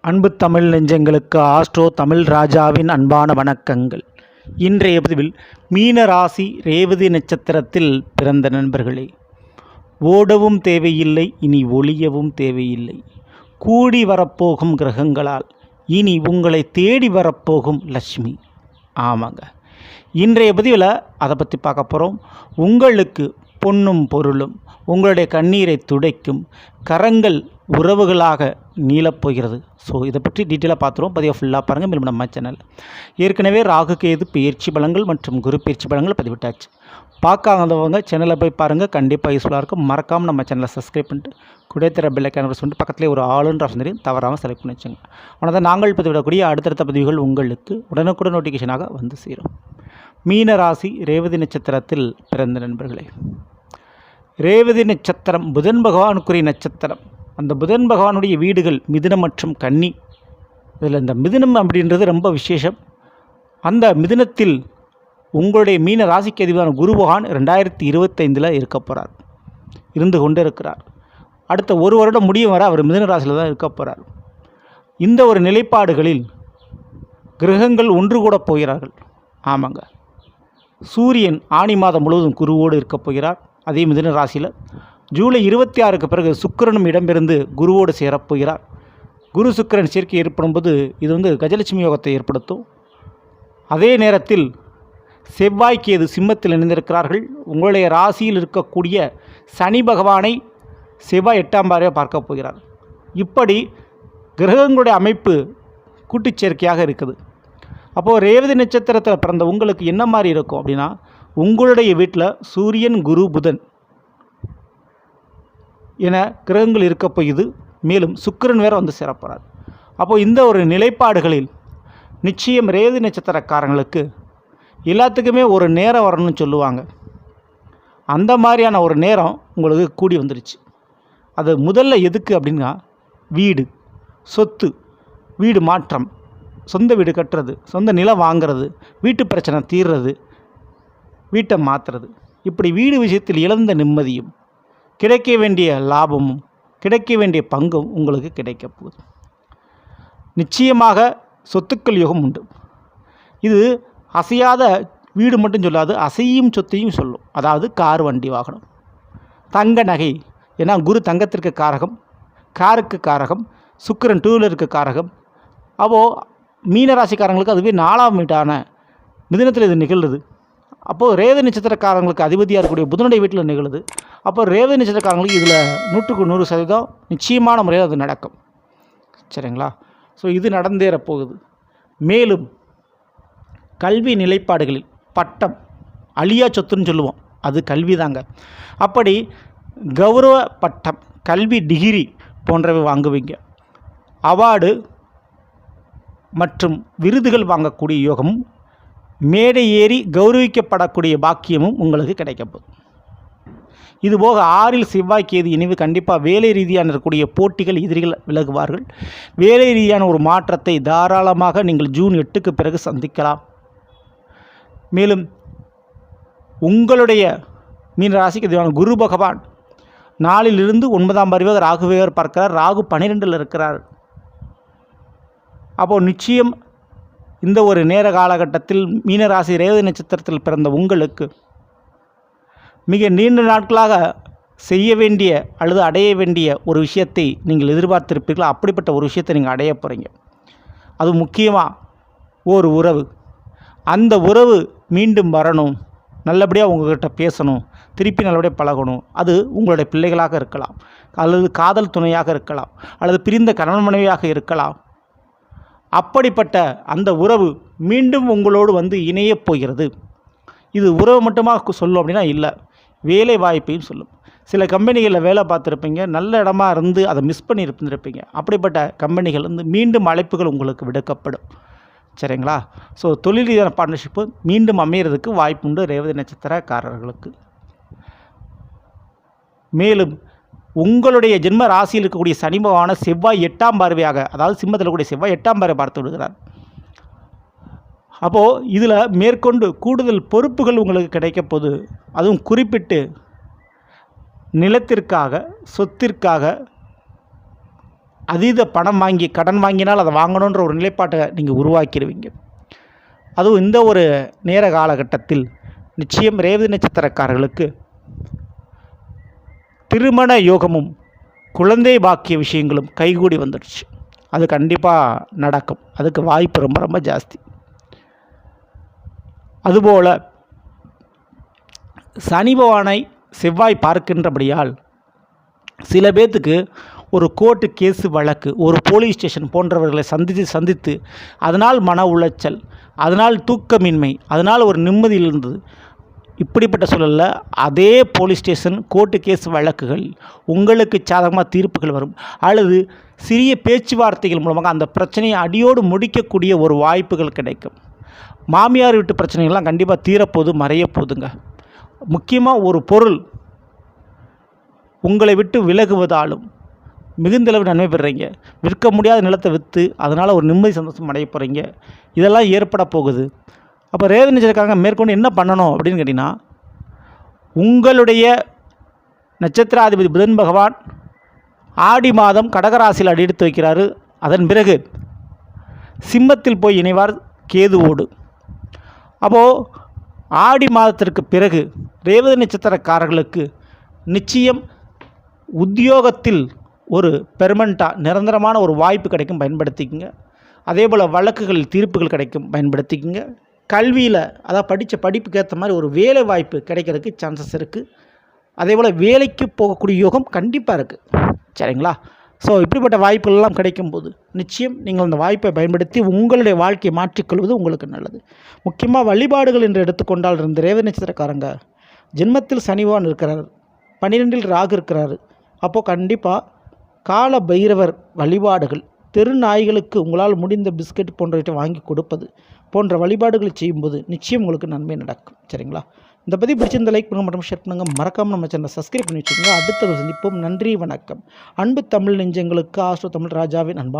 அன்பு தமிழ் நெஞ்சங்களுக்கு ஆஸ்ட்ரோ தமிழ் ராஜாவின் அன்பான வணக்கங்கள். இன்றைய பதிவில் மீன ராசி ரேவதி நட்சத்திரத்தில் பிறந்த நண்பர்களே, ஓடவும் தேவையில்லை, இனி ஒளியவும் தேவையில்லை. கூடி வரப்போகும் கிரகங்களால் இனி உங்களை தேடி வரப்போகும் லட்சுமி. ஆமாங்க, இன்றைய பதிவில் அதை பற்றி பார்க்க போகிறோம். உங்களுக்கு பொன்னும் பொருளும் உங்களுடைய கண்ணீரை துடைக்கும் கரங்கள் உறவுகளாக நீளப்போகிறது. ஸோ இதை பற்றி டீட்டெயிலாக பார்த்துருவோம். பதிவை ஃபுல்லாக பாருங்கள். மேலும் நம்ம சேனல் ஏற்கனவே ராகு கேது பயிற்சி பலன்கள் மற்றும் குரு பயிற்சி பலன்கள் பதிவிட்டாச்சு. பார்க்காதவங்க சேனலை போய் பாருங்கள், கண்டிப்பாக யூஸ்ஃபுல்லாக இருக்கும். மறக்காமல் நம்ம சேனலை சப்ஸ்கிரைப் பண்ணிட்டு குடைத்தர பெல் ஐக்கான் ப்ரெஸ் பண்ணிட்டு பக்கத்துலேயே ஒரு ஆளுன்ற ஆப்ஷன் தெரியும், தவறாமல் செலக்ட் பண்ணி வச்சுங்க. ஆனால் தான் நாங்கள் பதிவிடக்கூடிய அடுத்தடுத்த பதிவுகள் உங்களுக்கு உடனுக்குடன் நோட்டிஃபிகேஷனாக வந்து சேரும். மீன ராசி ரேவதி நட்சத்திரத்தில் பிறந்த நண்பர்களே, ரேவதி நட்சத்திரம் புதன் பகவானுக்குரிய நட்சத்திரம். அந்த புதன் பகவானுடைய வீடுகள் மிதுனம் மற்றும் கன்னி. இதில் இந்த மிதுனம் அப்படின்றது ரொம்ப விசேஷம். அந்த மிதுனத்தில் உங்களுடைய மீன ராசிக்கு அதிபரான குரு பகவான் 2025 இருக்க போகிறார், இருந்து கொண்டு இருக்கிறார். அடுத்த ஒரு வருடம் முடியும் வரை அவர் மிதுன ராசியில் தான் இருக்க போகிறார். இந்த ஒரு நிலைப்பாடுகளில் கிரகங்கள் ஒன்று கூட போகிறார்கள். ஆமாங்க, சூரியன் ஆனி மாதம் முழுவதும் குருவோடு இருக்க போகிறார், அதே மிதுன ராசியில். ஜூலை 26க்கு பிறகு சுக்கிரனும் இடம்பெயர்ந்து குருவோடு சேரப்போகிறார். குரு சுக்கிரன் சேர்க்கை ஏற்படும்போது இது கஜலட்சுமி யோகத்தை ஏற்படுத்தும். அதே நேரத்தில் செவ்வாய் கேது சிம்மத்தில் இணைந்திருக்கிறார்கள். உங்களுடைய ராசியில் இருக்கக்கூடிய சனி பகவானை செவ்வாய் 8ஆம் பார்வையாக பார்க்க போகிறார். இப்படி கிரகங்களுடைய அமைப்பு கூட்டுச் சேர்க்கையாக இருக்குது. அப்போது ரேவதி நட்சத்திரத்தில் பிறந்த உங்களுக்கு என்ன மாதிரி இருக்கும் அப்படின்னா, உங்களுடைய வீட்டில் சூரியன் குரு புதன் என கிரகங்கள் இருக்க போகுது. மேலும் சுக்கிரன் வேறு வந்து சேரப்போகிறார். அப்போது இந்த ஒரு நிலைப்பாடுகளில் நிச்சயம் ரேவதி நட்சத்திரக்காரங்களுக்கு எல்லாத்துக்குமே ஒரு நேரம் வரணும்னு சொல்லுவாங்க. அந்த மாதிரியான ஒரு நேரம் உங்களுக்கு கூடி வந்துருச்சு. அது முதல்ல எதுக்கு அப்படின்னா, வீடு, சொத்து, வீடு மாற்றம், சொந்த வீடு கட்டுறது, சொந்த நிலம் வாங்கிறது, வீட்டு பிரச்சனை தீர்றது, வீட்டை மாற்றுறது, இப்படி வீடு விஷயத்தில் இழந்த நிம்மதியும் கிடைக்க வேண்டிய லாபமும் கிடைக்க வேண்டிய பங்கும் உங்களுக்கு கிடைக்க போகுது. நிச்சயமாக சொத்துக்கள் யோகம் உண்டு. இது அசையாத வீடு மட்டும் சொல்லாது, அசையும் சொத்தையும் சொல்லும். அதாவது கார், வண்டி, வாகனம், தங்க நகை. ஏன்னா குரு தங்கத்திற்கு காரகம், காருக்கு காரகம், சுக்கிரன் டூ வீலருக்கு காரகம். அப்போது மீனராசிக்காரங்களுக்கு அதுவே 4ஆம் வீட்டான மிதுனத்தில் இது நிகழ்வுது. அப்போது ரேவதி நட்சத்திரக்காரங்களுக்கு அதிபதியாக இருக்கக்கூடிய புதனுடைய வீட்டில் நிகழுது. அப்போ ரேவதி நட்சத்திரக்காரங்களுக்கு இதில் 100% நிச்சயமான முறையில் அது நடக்கும். சரிங்களா? ஸோ இது நடந்தேற போகுது. மேலும் கல்வி நிலைப்பாடுகளில் பட்டம், அழியா சொத்துன்னு சொல்லுவோம், அது கல்வி தாங்க. அப்படி கௌரவ பட்டம், கல்வி டிகிரி போன்றவை வாங்குவீங்க. அவார்டு மற்றும் விருதுகள் வாங்கக்கூடிய யோகமும், மேடை ஏறி கௌரவிக்கப்படக்கூடிய பாக்கியமும் உங்களுக்கு கிடைக்கப்போகுது. இதுபோக 6இல் செவ்வாய் கேது இணைவு கண்டிப்பாக வேலை ரீதியான இருக்கக்கூடிய போட்டிகள், எதிரிகள் விலகுவார்கள். வேலை ரீதியான ஒரு மாற்றத்தை தாராளமாக நீங்கள் ஜூன் 8க்கு பிறகு சந்திக்கலாம். மேலும் உங்களுடைய மீன ராசிக்கு அதிபதியான குரு பகவான் 4லிருந்து 9ஆம் பார்வையாக ராகுவை பார்க்கிறார். ராகு 12ல் இருக்கிறார். அப்போது நிச்சயம் இந்த ஒரு நேர காலகட்டத்தில் மீனராசி ரேவதி நட்சத்திரத்தில் பிறந்த உங்களுக்கு மிக நீண்ட நாட்களாக செய்ய வேண்டிய அல்லது அடைய வேண்டிய ஒரு விஷயத்தை நீங்கள் எதிர்பார்த்திருப்பீர்களோ, அப்படிப்பட்ட ஒரு விஷயத்தை நீங்கள் அடைய போகிறீங்க. அது முக்கியமாக ஒரு உறவு. அந்த உறவு மீண்டும் வரணும், நல்லபடியாக உங்கள்கிட்ட பேசணும், திருப்பி நல்லபடியாக பழகணும். அது உங்களுடைய பிள்ளைகளாக இருக்கலாம், அல்லது காதல் துணையாக இருக்கலாம், அல்லது பிரிந்த கணவன் மனைவியாக இருக்கலாம். அப்படிப்பட்ட அந்த உறவு மீண்டும் உங்களோடு வந்து இணையப் போகிறது. இது உறவு மட்டுமாக சொல்லும் அப்படின்னா இல்லை, வேலை வாய்ப்பையும் சொல்லும். சில கம்பெனிகளில் வேலை பார்த்துருப்பீங்க, நல்ல இடமா இருந்து அதை மிஸ் பண்ணி இருந்திருப்பீங்க. அப்படிப்பட்ட கம்பெனிகள் மீண்டும் அழைப்புகள் உங்களுக்கு விடுக்கப்படும். சரிங்களா? ஸோ தொழில் ரீதியான பார்ட்னர்ஷிப்பு மீண்டும் அமைகிறதுக்கு வாய்ப்பு உண்டு ரேவதி நட்சத்திரக்காரர்களுக்கு. மேலும் உங்களுடைய ஜென்ம ராசியில் இருக்கக்கூடிய சனி பகவான செவ்வாய் 8ஆம் பார்வையாக, அதாவது சிம்மத்தில் கூடிய செவ்வாய் 8ஆம் பார்வை பார்த்து விடுகிறார். அப்போது இதில் மேற்கொண்டு கூடுதல் பொறுப்புகள் உங்களுக்கு கிடைக்க போது, அதுவும் குறிப்பிட்டு நிலத்திற்காக, சொத்திற்காக அதீத பணம் வாங்கி கடன் வாங்கினால் அதை வாங்கணுன்ற ஒரு நிலைப்பாட்டை நீங்கள் உருவாக்கிடுவீங்க. அதுவும் இந்த ஒரு நேர காலகட்டத்தில் நிச்சயம் ரேவதி நட்சத்திரக்காரர்களுக்கு திருமண யோகமும் குழந்தை பாக்கிய விஷயங்களும் கைகூடி வந்துடுச்சு. அது கண்டிப்பாக நடக்கும். அதுக்கு வாய்ப்பு ரொம்ப ரொம்ப ஜாஸ்தி. அதுபோல் சனி பகவானை செவ்வாய் பார்க்கின்றபடியால் சில பேர்த்துக்கு ஒரு கோர்ட்டு கேஸு வழக்கு, ஒரு போலீஸ் ஸ்டேஷன் போன்றவர்களை சந்தித்து அதனால் மன உளைச்சல், அதனால் தூக்கமின்மை, அதனால் ஒரு நிம்மதியில் இருந்தது. இப்படிப்பட்ட சூழலில் அதே போலீஸ் ஸ்டேஷன் கோர்ட்டு கேஸ் வழக்குகள் உங்களுக்கு சாதகமாக தீர்ப்புகள் வரும், அல்லது சிறிய பேச்சுவார்த்தைகள் மூலமாக அந்த பிரச்சனையை அடியோடு முடிக்கக்கூடிய ஒரு வாய்ப்புகள் கிடைக்கும். மாமியார் வீட்டு பிரச்சனைகள்லாம் கண்டிப்பாக தீரப்போது மறையப்போகுதுங்க. முக்கியமாக ஒரு பொருள் உங்களை விட்டு விலகுவதாலும் மிகுந்தளவு நன்மை பெறுறீங்க. விற்க முடியாத நிலத்தை விற்று அதனால் ஒரு நிம்மதி சந்தோஷம் அடைய போகிறீங்க. இதெல்லாம் ஏற்பட போகுது. அப்போ ரேவதி நட்சத்திரக்காரங்க மேற்கொண்டு என்ன பண்ணணும் அப்படின்னு கேட்டிங்கன்னா, உங்களுடைய நட்சத்திராதிபதி புதன் பகவான் ஆடி மாதம் கடகராசியில் அடியெடுத்து வைக்கிறாரு. அதன் பிறகு சிம்மத்தில் போய் இணைவார் கேதுவோடு. அப்போது ஆடி மாதத்திற்கு பிறகு ரேவதி நட்சத்திரக்காரர்களுக்கு நிச்சயம் உத்தியோகத்தில் ஒரு பெர்மனண்ட்டாக நிரந்தரமான ஒரு வாய்ப்பு கிடைக்கும், பயன்படுத்திக்கங்க. அதே போல் வழக்குகளில் தீர்ப்புகள் கிடைக்கும், பயன்படுத்திக்கங்க. கல்வியில் அதாவது படித்த படிப்புக்கு ஏற்ற மாதிரி ஒரு வேலை வாய்ப்பு கிடைக்கிறதுக்கு சான்சஸ் இருக்குது. அதே போல் வேலைக்கு போகக்கூடிய யோகம் கண்டிப்பாக இருக்குது. சரிங்களா? ஸோ இப்படிப்பட்ட வாய்ப்புகளெல்லாம் கிடைக்கும்போது நிச்சயம் நீங்கள் அந்த வாய்ப்பை பயன்படுத்தி உங்களுடைய வாழ்க்கையை மாற்றிக்கொள்வது உங்களுக்கு நல்லது. முக்கியமாக வழிபாடுகள் என்று எடுத்துக்கொண்டால் இருந்த ரேவதி நட்சத்திரக்காரங்க ஜென்மத்தில் சனிவான் இருக்கிறார், 12இல் ராகு இருக்கிறார். அப்போது கண்டிப்பாக கால பைரவர் வழிபாடுகள், தெரு நாய்களுக்கு உங்களால் முடிந்த பிஸ்கட் போன்றவற்றை வாங்கி கொடுப்பது போன்ற வழிபாடுகளை செய்யும்போது நிச்சயம் உங்களுக்கு நன்மை நடக்கும். சரிங்களா? இந்த பதிவு பிடிச்சிருந்த லைக் பண்ணுங்கள் மற்றும் ஷேர் பண்ணுங்கள். மறக்காமல் நம்ம சேனலை சப்ஸ்கிரைப் பண்ணி வச்சுக்கோங்க. அடுத்த சந்திப்போம். நன்றி, வணக்கம். அன்பு தமிழ் நெஞ்சங்களுக்கு ஆஸ்ட்ரோ தமிழ் ராஜாவின் அன்பான